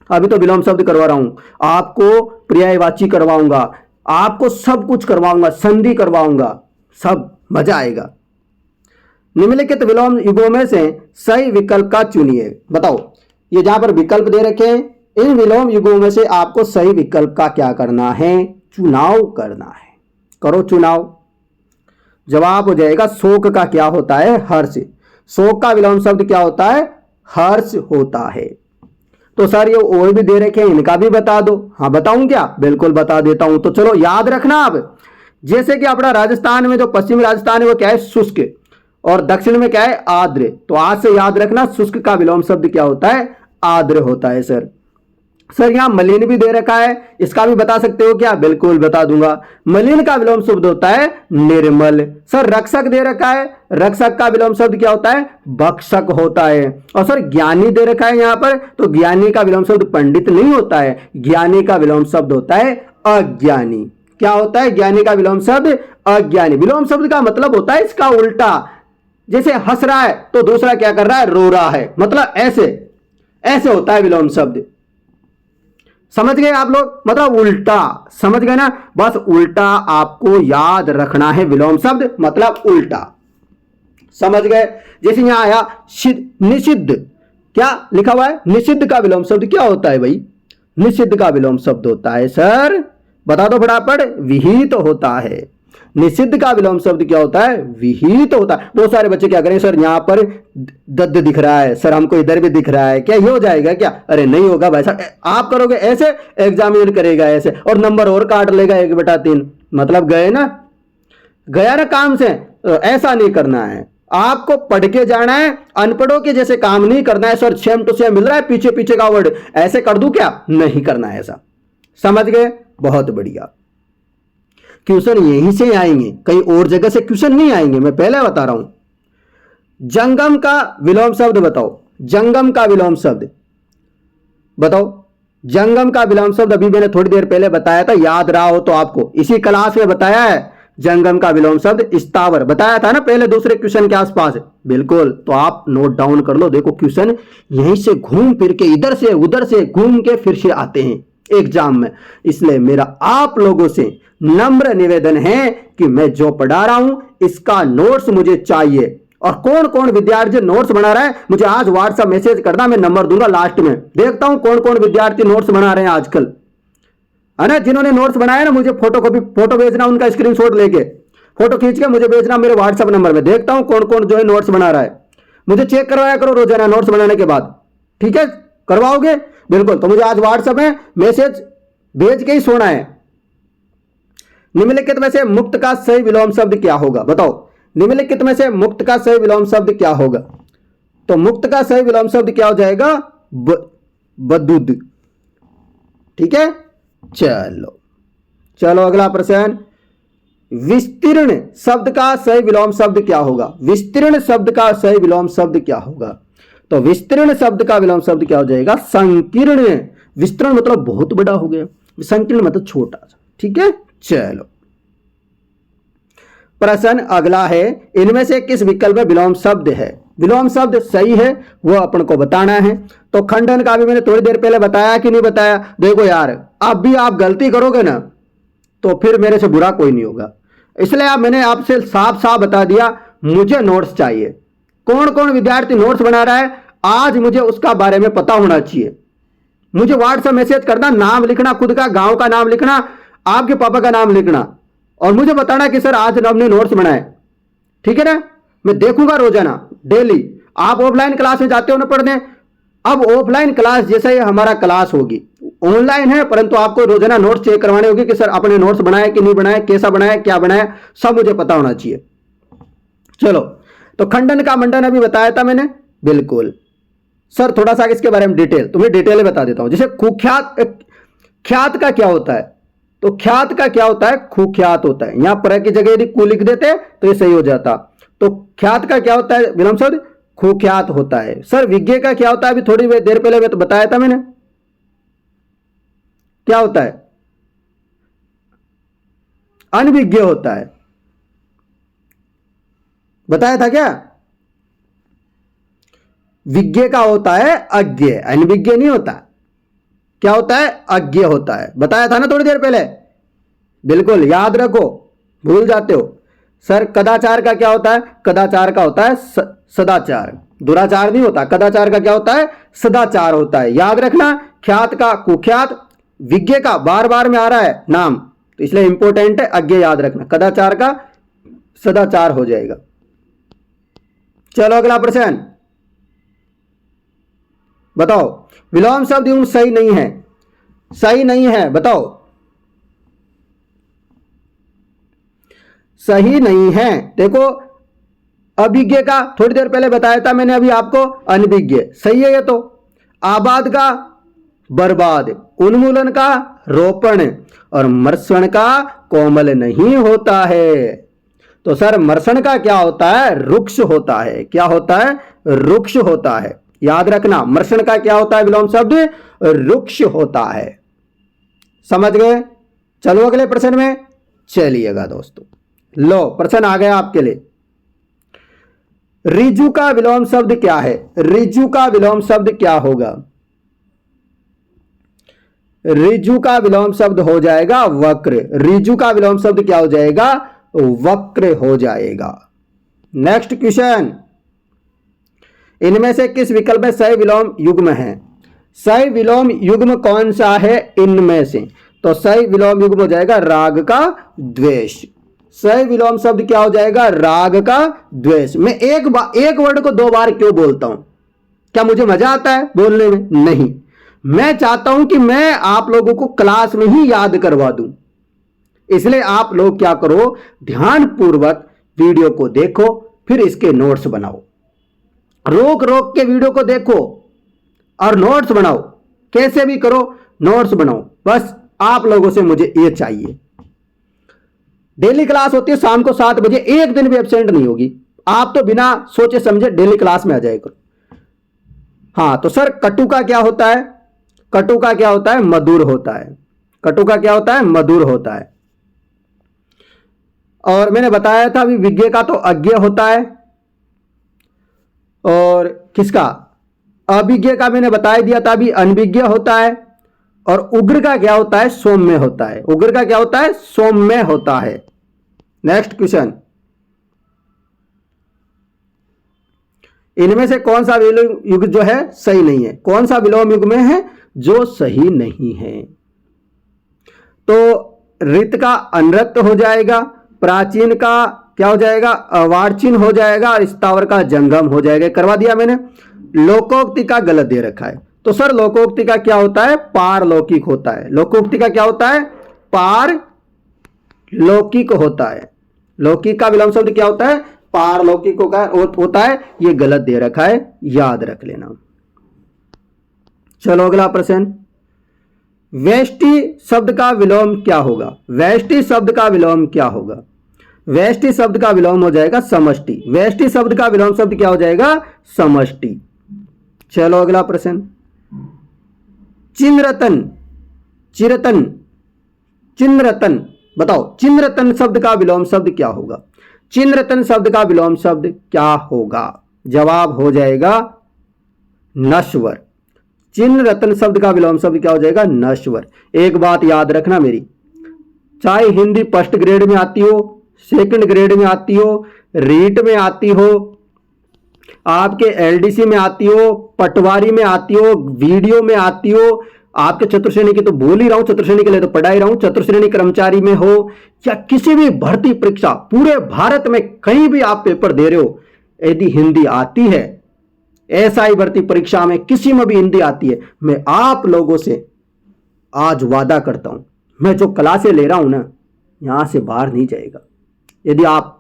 [SPEAKER 1] अभी तो विलोम शब्द करवा रहा हूं, आपको पर्यायवाची करवाऊंगा, आपको सब कुछ करवाऊंगा, संधि करवाऊंगा, सब मजा आएगा। निम्नलिखित विलोम युगों में से सही विकल्प का चुनिए। बताओ, ये जहां पर विकल्प दे रखे हैं, इन विलोम युगों में से आपको सही विकल्प का क्या करना है? चुनाव करना है। करो चुनाव। जवाब हो जाएगा शोक का क्या होता है? हर्ष। शोक का विलोम शब्द क्या होता है? हर्ष होता है। तो सर ये और भी दे रखे हैं, इनका भी बता दो। हाँ बताऊं क्या? बिल्कुल बता देता हूं। तो चलो याद रखना अब। जैसे कि अपना राजस्थान में जो पश्चिमी राजस्थान है वो क्या है? शुष्क। और दक्षिण में क्या है? आर्द्र। तो आज से याद रखना शुष्क का विलोम शब्द क्या होता है? आर्द्र होता है। सर यहां मलिन भी दे रखा है, इसका भी बता सकते हो क्या? बिल्कुल बता दूंगा। मलिन का विलोम शब्द होता है निर्मल। सर रक्षक दे रखा है, रक्षक का विलोम शब्द क्या होता है? भक्षक होता है। और सर ज्ञानी दे रखा है यहां पर, तो ज्ञानी का विलोम शब्द पंडित नहीं होता है, ज्ञानी का विलोम शब्द होता है अज्ञानी। क्या होता है? ज्ञानी का विलोम शब्द अज्ञानी। विलोम शब्द का मतलब होता है इसका उल्टा। जैसे हंस रहा है तो दूसरा क्या कर रहा है? रो रहा है, मतलब ऐसे ऐसे होता है विलोम शब्द। समझ गए आप लोग? मतलब उल्टा, समझ गए ना? बस उल्टा आपको याद रखना है, विलोम शब्द मतलब उल्टा। समझ गए? जैसे यहां आया निषिद्ध, क्या लिखा हुआ है? निषिद्ध का विलोम शब्द क्या होता है भाई? निषिद्ध का विलोम शब्द होता है सर, बता दो फटाफट, विहित होता है। निषिद्ध का विलोम शब्द क्या होता है? विहित होता है। बहुत सारे बच्चे क्या करें, सर यहां पर दद्द दिख रहा है, सर हमको इधर भी दिख रहा है, क्या ये हो जाएगा क्या? अरे नहीं होगा भाई साहब, आप करोगे ऐसे, एग्जामिनर करेगा ऐसे, और नंबर और काट लेगा 1/3। मतलब गए ना, गया ना काम से। ऐसा नहीं करना है, आपको पढ़ के जाना है, अनपढ़ों के जैसे काम नहीं करना है। सर सेम टू सेम मिल रहा है, पीछे पीछे का वर्ड ऐसे कर दूं क्या? नहीं करना है ऐसा। समझ गए? बहुत बढ़िया। क्वेश्चन यहीं से आएंगे, कहीं और जगह से क्वेश्चन नहीं आएंगे, मैं पहले बता रहा हूं। जंगम का विलोम शब्द बताओ। जंगम का विलोम शब्द बताओ। जंगम का विलोम शब्द अभी मैंने थोड़ी देर पहले बताया था, याद रहा हो तो आपको, इसी क्लास में बताया है। जंगम का विलोम शब्द स्थावर बताया था ना पहले, दूसरे क्वेश्चन के आसपास। बिल्कुल, तो आप नोट डाउन कर लो। देखो क्वेश्चन यहीं से घूम फिर के, इधर से उधर से घूम के फिर से आते हैं एग्जाम में। इसलिए मेरा आप लोगों से नम्र निवेदन है कि मैं जो पढ़ा रहा हूं इसका नोट्स मुझे चाहिए। और कौन कौन विद्यार्थी नोट्स बना रहा है मुझे आज व्हाट्सएप मैसेज करना, मैं नंबर दूंगा लास्ट में। देखता हूं कौन कौन विद्यार्थी नोट्स बना रहे हैं आजकल, है ना? जिन्होंने नोट्स बनाया ना, मुझे फोटो भेजना, उनका स्क्रीनशॉट लेके फोटो खींच के मुझे भेजना मेरे व्हाट्सएप नंबर में। देखता हूं कौन कौन जो है नोट्स बना रहा है, मुझे चेक करवाया करो रोजाना नोट्स बनाने के बाद। ठीक है, करवाओगे? बिल्कुल, तो मुझे आज व्हाट्सएप में मैसेज भेज के ही सोना है। निम्नलिखित में से मुक्त का सही विलोम शब्द क्या होगा? बताओ। निम्नलिखित में से मुक्त का सही विलोम शब्द क्या होगा? तो मुक्त का सही विलोम शब्द क्या हो जाएगा? बदुद। ठीक है, चलो चलो अगला प्रश्न, विस्तीर्ण शब्द का सही विलोम शब्द क्या होगा? विस्तीर्ण शब्द का सही विलोम शब्द क्या होगा? तो विस्तीर्ण शब्द का विलोम शब्द क्या हो जाएगा? संकीर्ण। विस्तृण मतलब बहुत बड़ा हो गया, संकीर्ण मतलब छोटा सा। ठीक है, चलो प्रश्न अगला है, इनमें से किस विकल्प में विलोम शब्द है? विलोम शब्द सही है वो अपन को बताना है। तो खंडन का भी मैंने थोड़ी देर पहले बताया कि नहीं बताया? देखो यार, अब भी आप गलती करोगे ना तो फिर मेरे से बुरा कोई नहीं होगा, इसलिए अब मैंने आपसे साफ साफ बता दिया, मुझे नोट्स चाहिए। कौन कौन विद्यार्थी नोट्स बना रहा है आज मुझे उसका बारे में पता होना चाहिए। मुझे व्हाट्सएप मैसेज करना, नाम लिखना, खुद का गांव का नाम लिखना, आपके पापा का नाम लिखना और मुझे बताना कि सर आज हमने नोट्स बनाए। ठीक है ना, मैं देखूंगा रोजाना डेली। आप ऑफलाइन क्लास में जाते हो ना पढ़ने, अब ऑफलाइन क्लास जैसा ही हमारा क्लास होगी, ऑनलाइन है परंतु आपको रोजाना नोट्स चेक करवाने होगी कि सर आपने नोट्स बनाया कि नहीं बनाया, कैसा बनाया, क्या बनाया, सब मुझे पता होना चाहिए। चलो, तो खंडन का मंडन अभी बताया था मैंने, बिल्कुल सर थोड़ा सा इसके बारे में डिटेल तुम्हें डिटेल बता देता हूं। जैसे कुख्यात, ख्यात का क्या होता है? तो ख्यात का क्या होता है? कुख्यात होता है। यहां पर की जगह यदि कु लिख देते तो ये सही हो जाता। तो ख्यात का क्या होता है विलोम शब्द? कुख्यात होता है। सर विज्ञ का क्या होता है? अभी थोड़ी देर पहले मैं तो बताया था मैंने, क्या होता है? अनविज्ञ होता है, बताया था क्या? विज्ञ का होता है अज्ञ, अनविज्ञ नहीं होता। क्या होता है? अज्ञ होता है, बताया था ना थोड़ी देर पहले, बिल्कुल याद रखो, भूल जाते हो। सर कदाचार का क्या होता है? कदाचार का होता है सदाचार, दुराचार नहीं होता। कदाचार का क्या होता है? सदाचार होता है, याद रखना। ख्यात का कुख्यात, विज्ञ का बार बार में आ रहा है नाम तो इसलिए इंपॉर्टेंट है, अज्ञ याद रखना। कदाचार का सदाचार हो जाएगा। चलो अगला प्रश्न बताओ, विलोम शब्द यूं सही नहीं है, सही नहीं है, बताओ। सही नहीं है, देखो अभिज्ञ का थोड़ी देर पहले बताया था मैंने अभी आपको, अनभिज्ञ सही है ये तो। आबाद का बर्बाद, उन्मूलन का रोपण और मर्षण का कोमल नहीं होता है। तो सर मर्षण का क्या होता है? रुक्ष होता है। क्या होता है? रुक्ष होता है, याद रखना। मर्षण का क्या होता है विलोम शब्द? रुक्ष होता है, समझ गए? चलो अगले प्रश्न में चलिएगा दोस्तों। लो प्रश्न आ गया आपके लिए, रिजु का विलोम शब्द क्या है? रिजु का विलोम शब्द क्या होगा? रिजु का विलोम शब्द हो जाएगा वक्र। रिजु का विलोम शब्द क्या हो जाएगा? वक्र हो जाएगा। नेक्स्ट क्वेश्चन, इनमें से किस विकल्प में सही विलोम युग्म है? सही विलोम युग्म कौन सा है इनमें से? तो सही विलोम युग्म हो जाएगा राग का द्वेष। सही विलोम शब्द क्या हो जाएगा? राग का द्वेष। मैं एक वर्ड को दो बार क्यों बोलता हूं? क्या मुझे मजा आता है बोलने में? नहीं, मैं चाहता हूं कि मैं आप लोगों को क्लास में ही याद करवा दूं। इसलिए आप लोग क्या करो, ध्यान पूर्वक वीडियो को देखो, फिर इसके नोट्स बनाओ। रोक रोक के वीडियो को देखो और नोट्स बनाओ, कैसे भी करो नोट्स बनाओ। बस आप लोगों से मुझे ये चाहिए। डेली क्लास होती है शाम को 7 बजे, एक दिन भी एब्सेंट नहीं होगी। आप तो बिना सोचे समझे डेली क्लास में आ जाए करो। हाँ तो सर कटु का क्या होता है? कटु का क्या होता है? मधुर होता है। कटु का क्या होता है? मधुर होता है। और मैंने बताया था अभी विज्ञ का तो अज्ञ होता है, और किसका? अभिज्ञ का मैंने बता दिया था अभी, अनभिज्ञ होता है। और उग्र का क्या होता है? सौम्य होता है। उग्र का क्या होता है? सौम्य होता है। नेक्स्ट क्वेश्चन, इनमें से कौन सा विलोम युग जो है सही नहीं है? कौन सा विलोम युग में है जो सही नहीं है? तो रित का अनृत हो जाएगा, प्राचीन का क्या हो जाएगा? अवार्चिन हो जाएगा, और स्थावर का जंगम हो जाएगा। करवा दिया मैंने। लोकोक्ति का गलत दे रखा है। तो सर लोकोक्ति का क्या होता है? पारलौकिक होता है। लोकोक्ति का क्या होता है? पारलौकिक होता है। लौकिक का विलोम शब्द क्या होता है? पारलौकिक होता है, ये गलत दे रखा है, याद रख लेना। चलो अगला प्रश्न, वेष्टि शब्द का विलोम क्या होगा? वेष्टि शब्द का विलोम क्या होगा? वेष्टि शब्द का विलोम हो जाएगा समष्टि। वेष्टि शब्द का विलोम शब्द क्या हो जाएगा? समष्टि। चलो अगला प्रश्न, चिन्रतन, चिरतन, चिन्रतन, बताओ चिन्रतन शब्द का विलोम शब्द क्या होगा? चिन्रतन शब्द का विलोम शब्द क्या होगा? जवाब हो जाएगा नश्वर। चिन्रतन शब्द का विलोम शब्द क्या हो जाएगा? नश्वर। एक बात याद रखना मेरी, चाहे हिंदी फर्स्ट ग्रेड में आती हो, सेकंड ग्रेड में आती हो, रीट में आती हो, आपके एलडीसी में आती हो, पटवारी में आती हो, वीडियो में आती हो, आपके चतुर्श्रेणी की तो बोल ही रहा हूं, चतुर्श्रेणी के लिए तो पढ़ा ही रहा हूं, चतुर्श्रेणी कर्मचारी में हो या किसी भी भर्ती परीक्षा, पूरे भारत में कहीं भी आप पेपर दे रहे हो, यदि हिंदी आती है, एसआई भर्ती परीक्षा में किसी में भी हिंदी आती है, मैं आप लोगों से आज वादा करता हूं, मैं जो क्लासें ले रहा हूं ना, यहां से बाहर नहीं जाएगा। यदि आप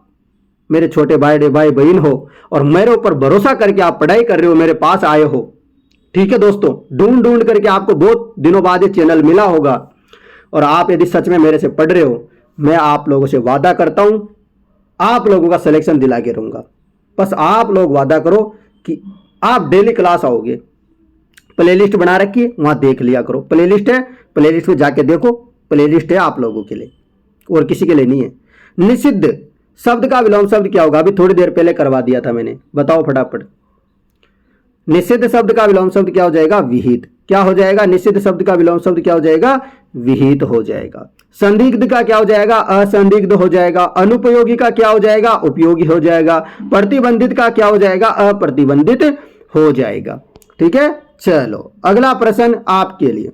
[SPEAKER 1] मेरे छोटे भाई बहन हो और मेरे ऊपर भरोसा करके आप पढ़ाई कर रहे हो, मेरे पास आए हो, ठीक है दोस्तों, ढूंढ करके आपको बहुत दिनों बाद ये चैनल मिला होगा, और आप यदि सच में मेरे से पढ़ रहे हो, मैं आप लोगों से वादा करता हूं, आप लोगों का सिलेक्शन दिला के रहूंगा। बस आप लोग वादा करो कि आप डेली क्लास आओगे, प्लेलिस्ट बना रखी है, वहां देख लिया करो, प्लेलिस्ट है, प्लेलिस्ट में जाके देखो, प्लेलिस्ट है आप लोगों के लिए और किसी के लिए नहीं है। निषिद्ध शब्द का विलोम शब्द क्या होगा? अभी थोड़ी देर पहले करवा दिया था मैंने, बताओ फटाफट। निषिद्ध शब्द का विलोम शब्द क्या हो जाएगा? विहित। क्या हो जाएगा? निषिद्ध शब्द का विलोम शब्द क्या हो जाएगा? विहित हो जाएगा। संदिग्ध का क्या हो जाएगा? असंदिग्ध हो जाएगा। अनुपयोगी का क्या हो जाएगा? उपयोगी हो जाएगा। प्रतिबंधित का क्या हो जाएगा? अप्रतिबंधित हो जाएगा। ठीक है, चलो अगला प्रश्न आपके लिए,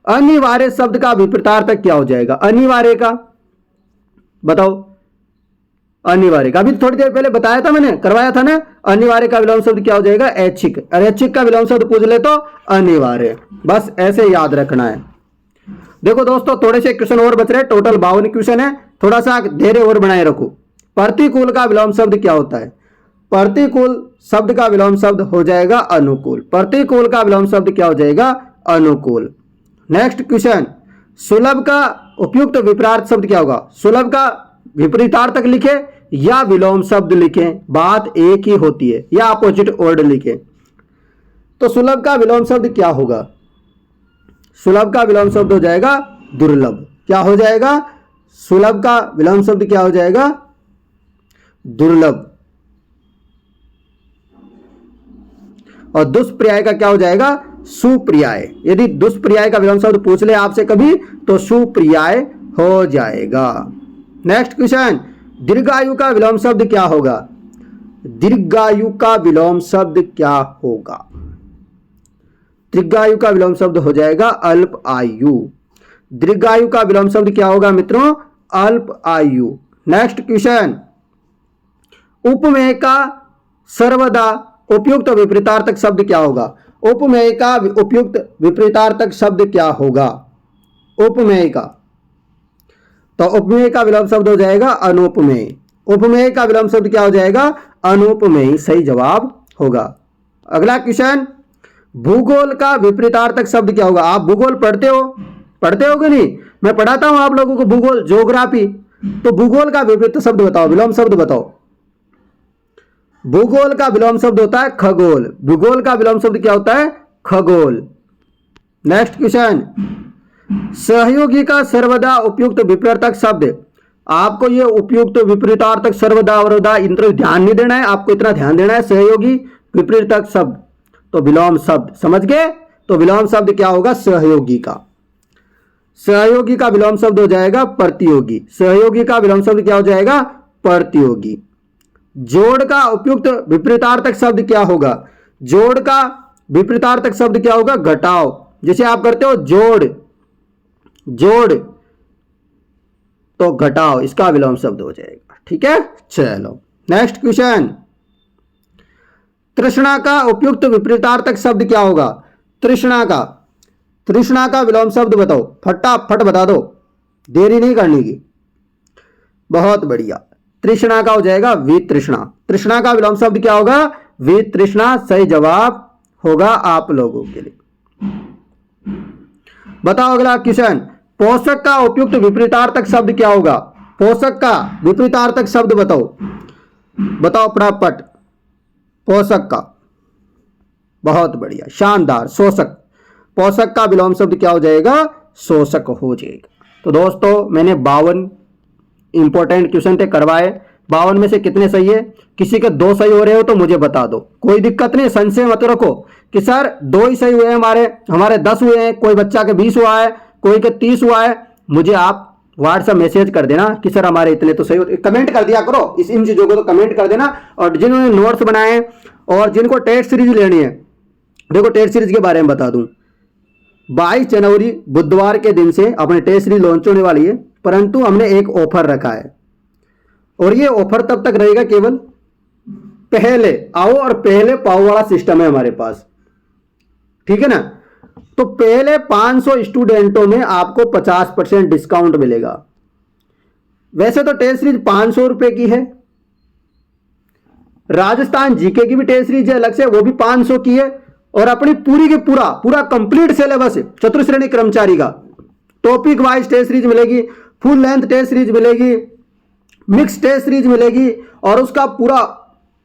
[SPEAKER 1] अनिवार्य शब्द का विपरीतार्थक क्या हो जाएगा? अनिवार्य का बताओ। अनिवार्य का अभी थोड़ी देर पहले बताया था मैंने, करवाया था ना। अनिवार्य का विलोम शब्द क्या हो जाएगा? ऐच्छिक। और ऐच्छिक का विलोम शब्द पूछ ले तो अनिवार्य। बस ऐसे याद रखना है। देखो दोस्तों, थोड़े से क्वेश्चन और बच रहे, टोटल 52 क्वेश्चन है, थोड़ा सा धैर्य और बनाए रखो। प्रतिकूल का विलोम शब्द क्या होता है? प्रतिकूल शब्द का विलोम शब्द हो जाएगा अनुकूल। प्रतिकूल का विलोम शब्द क्या हो जाएगा? अनुकूल। नेक्स्ट क्वेश्चन, सुलभ का उपयुक्त विपरीत शब्द क्या होगा? सुलभ का विपरीतार्थक लिखे या विलोम शब्द लिखें, बात एक ही होती है, या अपोजिट वर्ड लिखें। तो सुलभ का विलोम शब्द क्या होगा? सुलभ का विलोम शब्द हो जाएगा दुर्लभ। क्या हो जाएगा? सुलभ का विलोम शब्द क्या हो जाएगा? दुर्लभ। और दुष्पर्याय का क्या हो जाएगा? सुपर्याय। यदि दुष्पर्याय का विलोम शब्द पूछ ले आपसे कभी तो सुपर्याय हो जाएगा। नेक्स्ट क्वेश्चन, दीर्घायु का विलोम शब्द क्या होगा? दीर्घायु का विलोम शब्द क्या होगा? दीर्घायु का विलोम शब्द हो जाएगा अल्प आयु। दीर्घायु का विलोम शब्द क्या होगा मित्रों? अल्प आयु। नेक्स्ट क्वेश्चन, उपमेय का सर्वदा उपयुक्त विपरीतार्थक शब्द क्या होगा? उपमेय का उपयुक्त विपरीतार्थक शब्द क्या होगा? उपमेय का, तो उपमेय का विलोम शब्द हो जाएगा अनुपमेय। उपमेय का विलोम शब्द क्या हो जाएगा? अनुपमेय सही जवाब होगा। अगला क्वेश्चन, भूगोल का विपरीतार्थक शब्द क्या होगा? आप भूगोल पढ़ते हो कि नहीं? मैं पढ़ाता हूं आप लोगों को भूगोल, ज्योग्राफी। तो भूगोल का विपरीत शब्द बताओ, विलोम शब्द बताओ। भूगोल का विलोम शब्द होता है खगोल। भूगोल का विलोम शब्द क्या होता है? खगोल। नेक्स्ट क्वेश्चन, सहयोगी का सर्वदा उपयुक्त विपरीतार्थक शब्द। आपको ये उपयुक्त विपरीतार्थक सर्वदा अवरोधा इन तरफ ध्यान नहीं देना है, आपको इतना ध्यान देना है, सहयोगी विपरीतार्थक शब्द तो विलोम शब्द, समझ गए? तो विलोम शब्द क्या होगा? सहयोगी का। सहयोगी का विलोम शब्द हो जाएगा प्रतियोगी। सहयोगी का विलोम शब्द क्या हो जाएगा? प्रतियोगी। जोड़ का उपयुक्त विपरीतार्थक शब्द क्या होगा? जोड़ का विपरीतार्थक शब्द क्या होगा? घटाव। जैसे आप करते हो जोड़, जोड़ तो घटाओ, इसका विलोम शब्द हो जाएगा। ठीक है, चलो नेक्स्ट क्वेश्चन, तृष्णा का उपयुक्त विपरीतार्थक शब्द क्या होगा? तृष्णा का विलोम शब्द बताओ, फटाफट बता दो, देरी नहीं करनी की। बहुत बढ़िया, तृष्णा का हो जाएगा वितृष्णा। तृष्णा का विलोम शब्द क्या होगा? वितृष्णा। सही जवाब होगा आप लोगों के लिए। बताओ अगला क्वेश्चन, पोषक का उपयुक्त विपरीतार्थक शब्द क्या होगा? पोषक का विपरीतार्थक शब्द बताओ, बताओ फटाफट। पोषक का, बहुत बढ़िया, शानदार। शोषक। पोषक का विलोम शब्द क्या हो जाएगा? शोषक हो जाएगा। तो दोस्तों मैंने 52 इंपॉर्टेंट क्वेश्चन थे करवाए। 52 में से कितने सही है? किसी के 2 सही हो रहे हो तो मुझे बता दो, कोई दिक्कत नहीं, संशय मत रखो कि सर 2 ही सही हुए हैं, हमारे 10 हुए हैं, कोई बच्चा के 20 हुआ है, कोई के 30 हुआ है। मुझे आप व्हाट्सएप मैसेज कर देना कि सर हमारे इतने तो सही हो। कमेंट कर दिया करो इन चीजों को, तो कमेंट कर देना। और जिन्होंने नोट्स बनाए और जिनको टेस्ट सीरीज लेनी है, देखो टेस्ट सीरीज के बारे में बता दूं, 22 जनवरी बुधवार के दिन से अपने टेस्ट सीरीज लॉन्च होने वाली है, परंतु हमने एक ऑफर रखा है और ये ऑफर तब तक रहेगा, केवल पहले आओ और पहले पाओ वाला सिस्टम है हमारे पास, ठीक है ना। तो पहले 500 स्टूडेंटों में आपको 50% डिस्काउंट मिलेगा। वैसे तो टेस्ट सीरीज 500 रुपए की है, राजस्थान जीके की भी टेस्ट सीरीज है अलग से, वो भी 500 की है, और अपनी पूरी की पूरा कंप्लीट सिलेबस है चतुर्श्रेणी कर्मचारी का। टॉपिक वाइज टेस्ट सीरीज मिलेगी, फुल लेंथ टेस्ट सीरीज मिलेगी, मिक्स टेस्ट सीरीज मिलेगी, और उसका पूरा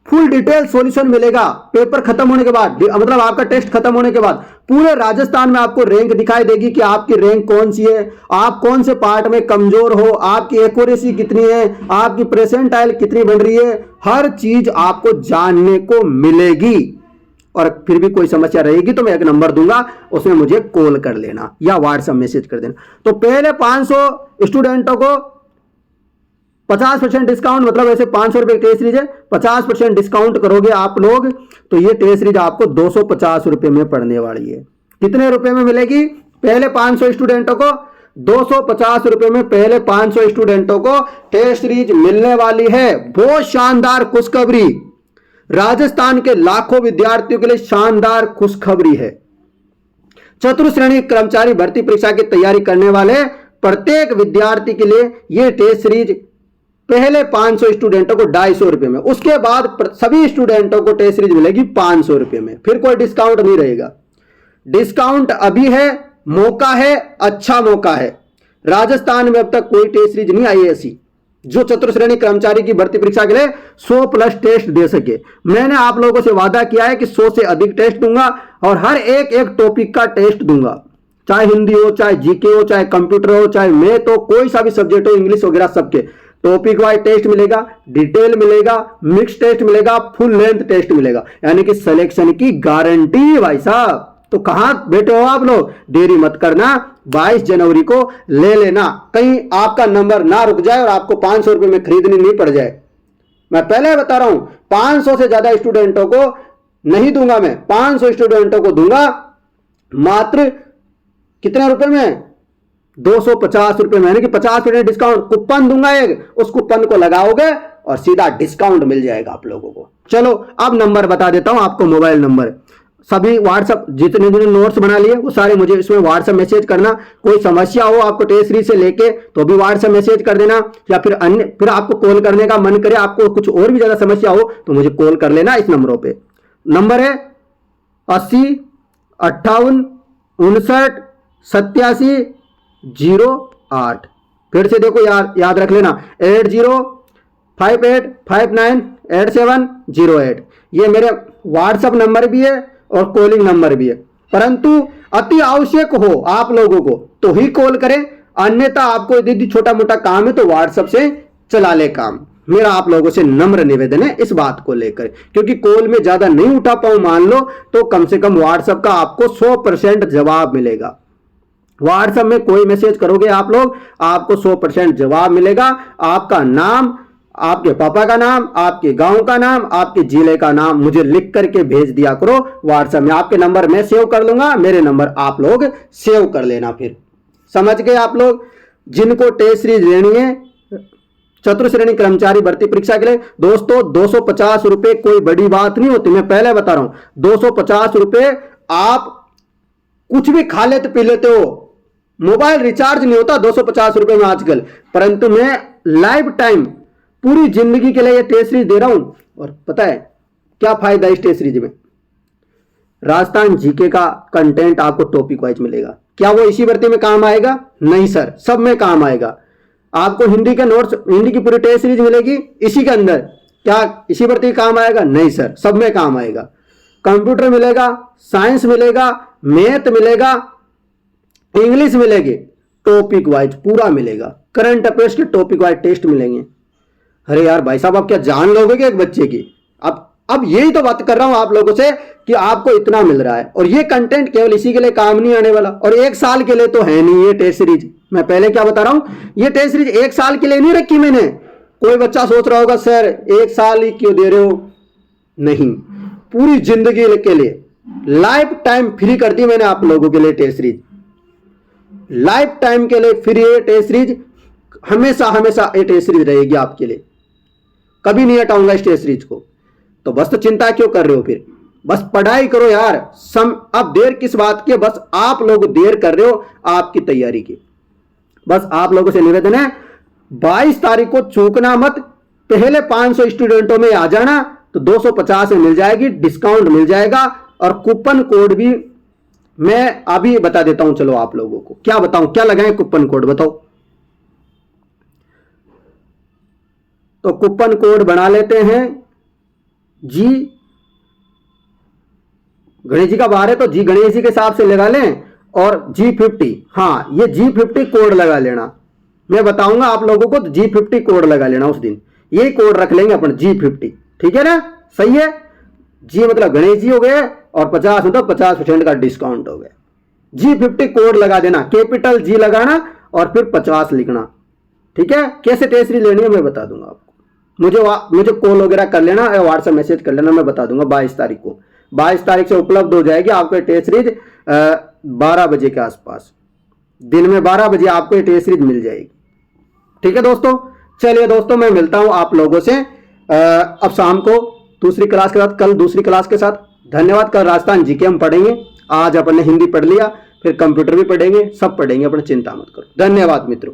[SPEAKER 1] फुल डिटेल सॉल्यूशन मिलेगा पेपर खत्म होने के बाद, मतलब आपका टेस्ट खत्म होने के बाद। पूरे राजस्थान में आपको रैंक दिखाई देगी कि आपकी रैंक कौन सी है, आप कौन से पार्ट में कमजोर हो, आपकी एक्यूरेसी कितनी है, आपकी परसेंटाइल कितनी बन रही है, हर चीज आपको जानने को मिलेगी। और फिर भी कोई समस्या रहेगी तो मैं एक नंबर दूंगा, उसमें मुझे कॉल कर लेना या व्हाट्सएप मैसेज कर देना। तो पहले 500 स्टूडेंटों को 50% डिस्काउंट, मतलब ऐसे 500 रुपए टेस्ट सीरीज है, 50% डिस्काउंट करोगे आप लोग तो ये टेस्ट सीरीज आपको 250 रुपए में पड़ने वाली है। कितने रुपए में मिलेगी? पहले 500 स्टूडेंटों को 250 रुपए में पहले 500 स्टूडेंटों को टेस्ट सीरीज मिलने वाली है। बहुत शानदार खुशखबरी, राजस्थान के लाखों विद्यार्थियों के लिए शानदार खुशखबरी है। चतुर्श्रेणी कर्मचारी भर्ती परीक्षा की तैयारी करने वाले प्रत्येक विद्यार्थी के लिए यह टेस्ट सीरीज पहले 500 स्टूडेंटों को 250 रुपए में, उसके बाद सभी स्टूडेंटों को टेस्ट सीरीज मिलेगी 500 रुपए में। फिर कोई डिस्काउंट नहीं रहेगा। डिस्काउंट अभी है, मौका है, अच्छा मौका है। राजस्थान में अब तक कोई टेस्ट सीरीज नहीं आई ऐसी जो चतुर्श्रेणी कर्मचारी की भर्ती परीक्षा के लिए 100+ टेस्ट दे सके। मैंने आप लोगों से वादा किया है कि 100 से अधिक टेस्ट दूंगा और हर एक टॉपिक का टेस्ट दूंगा, चाहे हिंदी हो, चाहे जीके हो, चाहे कंप्यूटर हो, चाहे मैथ हो, कोई सा भी सब्जेक्ट हो, इंग्लिश वगैरह, सबके टॉपिक वाइज टेस्ट मिलेगा, डिटेल मिलेगा, मिक्स टेस्ट मिलेगा, फुल लेंथ टेस्ट मिलेगा, यानी कि सिलेक्शन की गारंटी भाई साहब। तो कहां बैठे हो आप लोग, देरी मत करना, 22 जनवरी को ले लेना, कहीं आपका नंबर ना रुक जाए और आपको 500 रुपए में खरीदनी नहीं पड़ जाए। मैं पहले बता रहा हूं 500 से ज्यादा स्टूडेंटों को नहीं दूंगा, मैं 500 स्टूडेंटों को दूंगा मात्र कितने रुपए में? 250 रुपए में, यानी कि 50% डिस्काउंट। कूपन दूंगा एक, उस कूपन को लगाओगे और सीधा डिस्काउंट मिल जाएगा आप लोगों को। चलो अब नंबर बता देता हूं आपको, मोबाइल नंबर। सभी व्हाट्सएप जितने नोट्स बना लिए वो सारे मुझे इसमें व्हाट्सएप मैसेज करना। कोई समस्या हो आपको टेस्ट सीरीज से लेके तो भी व्हाट्सएप मैसेज कर देना, या फिर अन्य फिर आपको कॉल करने का मन करे, आपको कुछ और भी ज्यादा समस्या हो तो मुझे कॉल कर लेना इस नंबरों पे। नंबर है 80 58 59 87 08। फिर से देखो याद रख लेना, 8058598708। ये मेरे व्हाट्सएप नंबर भी है और कॉलिंग नंबर भी है, परंतु अति आवश्यक हो आप लोगों को तो ही कॉल करें, अन्यथा आपको यदि छोटा मोटा काम है तो व्हाट्सएप से चला ले काम। मेरा आप लोगों से नम्र निवेदन है इस बात को लेकर, क्योंकि कॉल में ज्यादा नहीं उठा पाऊं मान लो तो कम से कम व्हाट्सएप का आपको 100% जवाब मिलेगा। व्हाट्सएप में कोई मैसेज करोगे आप लोग, आपको 100% जवाब मिलेगा। आपका नाम, आपके पापा का नाम, आपके गांव का नाम, आपके जिले का नाम मुझे लिख करके भेज दिया करो व्हाट्सएप में। आपके नंबर मैं सेव कर लूंगा, मेरे नंबर आप लोग सेव कर लेना। फिर समझ गए आप लोग। जिनको टेस्ट सीरीज लेनी है चतुर्श्रेणी कर्मचारी भर्ती परीक्षा के लिए दोस्तों, 250 रुपए कोई बड़ी बात नहीं होती। मैं पहले बता रहा हूं 250 रुपए आप कुछ भी खा लेते पी लेते हो, मोबाइल रिचार्ज नहीं होता 250 रुपए में आजकल, परंतु मैं लाइफ टाइम पूरी जिंदगी के लिए ये टेस्ट सीरीज दे रहा हूं। और पता है क्या फायदा इस टेस्ट सीरीज में? राजस्थान जीके का कंटेंट आपको टॉपिक वाइज मिलेगा। क्या वो इसी भर्ती में काम आएगा? नहीं सर, सब में काम आएगा। आपको हिंदी के नोट्स, हिंदी की पूरी टेस्ट सीरीज मिलेगी इसी के अंदर। क्या इसी भर्ती काम आएगा? नहीं सर, सब में काम आएगा। कंप्यूटर मिलेगा, साइंस मिलेगा, मैथ मिलेगा, इंग्लिश मिलेगी, टॉपिक वाइज पूरा मिलेगा। करंट अफेयर्स के टॉपिक वाइज टेस्ट मिलेंगे। अरे यार भाई साहब, आप क्या जान लोगे क्या एक बच्चे की? अब यही तो बात कर रहा हूं आप लोगों से कि आपको इतना मिल रहा है और ये कंटेंट केवल इसी के लिए काम नहीं आने वाला, और एक साल के लिए तो है नहीं ये टेस्ट सीरीज। मैं पहले क्या बता रहा हूं, ये टेस्ट सीरीज एक साल के लिए नहीं रखी मैंने। कोई बच्चा सोच रहा होगा सर एक साल ही क्यों दे रहे हो? नहीं, पूरी जिंदगी के लिए लाइफ टाइम फ्री कर दी मैंने आप लोगों के लिए टेस्ट सीरीज। लाइफ टाइम के लिए फ्री है टेस्ट सीरीज, हमेशा हमेशा ये टेस्ट सीरीज रहेगी आपके लिए, कभी नहीं हटाऊंगा इस टेस्ट सीरीज को। तो बस तो चिंता क्यों कर रहे हो फिर? बस पढ़ाई करो यार। अब देर किस बात की? बस आप लोग देर कर रहे हो आपकी तैयारी की। बस आप लोगों से निवेदन है 22 तारीख को चूकना मत। पहले 500 स्टूडेंटों में आ जाना तो 250 में मिल जाएगी, डिस्काउंट मिल जाएगा। और कूपन कोड भी मैं अभी बता देता हूं। चलो आप लोगों को क्या बताऊं, क्या लगाएं कूपन कोड बताओ? तो कूपन कोड बना लेते हैं जी गणेश जी का बाहर है तो जी गणेश जी के हिसाब से लगा लें, और G50, हाँ ये G50 कोड लगा लेना। मैं बताऊंगा आप लोगों को, तो G50 कोड लगा लेना उस दिन। ये कोड रख लेंगे अपन G50, ठीक है ना? सही है। जी मतलब गणेश जी हो गए और 50 मतलब 50% का डिस्काउंट हो गया। G50 कोड लगा देना, कैपिटल G लगाना और फिर 50 लिखना, ठीक है? कैसे टेस्ट सीरीज लेनी है मैं बता दूंगा आपको। मुझे कॉल वगैरह कर लेना या व्हाट्सएप मैसेज कर लेना, मैं बता दूंगा। 22 तारीख को, 22 तारीख से उपलब्ध हो जाएगी आपको टेस्ट सीरीज 12 बजे के आसपास। दिन में 12 बजे आपको टेस्ट सीरीज मिल जाएगी, ठीक है दोस्तों? चलिए दोस्तों, मैं मिलता हूं आप लोगों से अब शाम को दूसरी क्लास के साथ, कल दूसरी क्लास के साथ। धन्यवाद। कल राजस्थान जीके हम पढ़ेंगे। आज अपन ने हिंदी पढ़ लिया, फिर कंप्यूटर भी पढ़ेंगे, सब पढ़ेंगे, अपन चिंता मत करो। धन्यवाद मित्रों।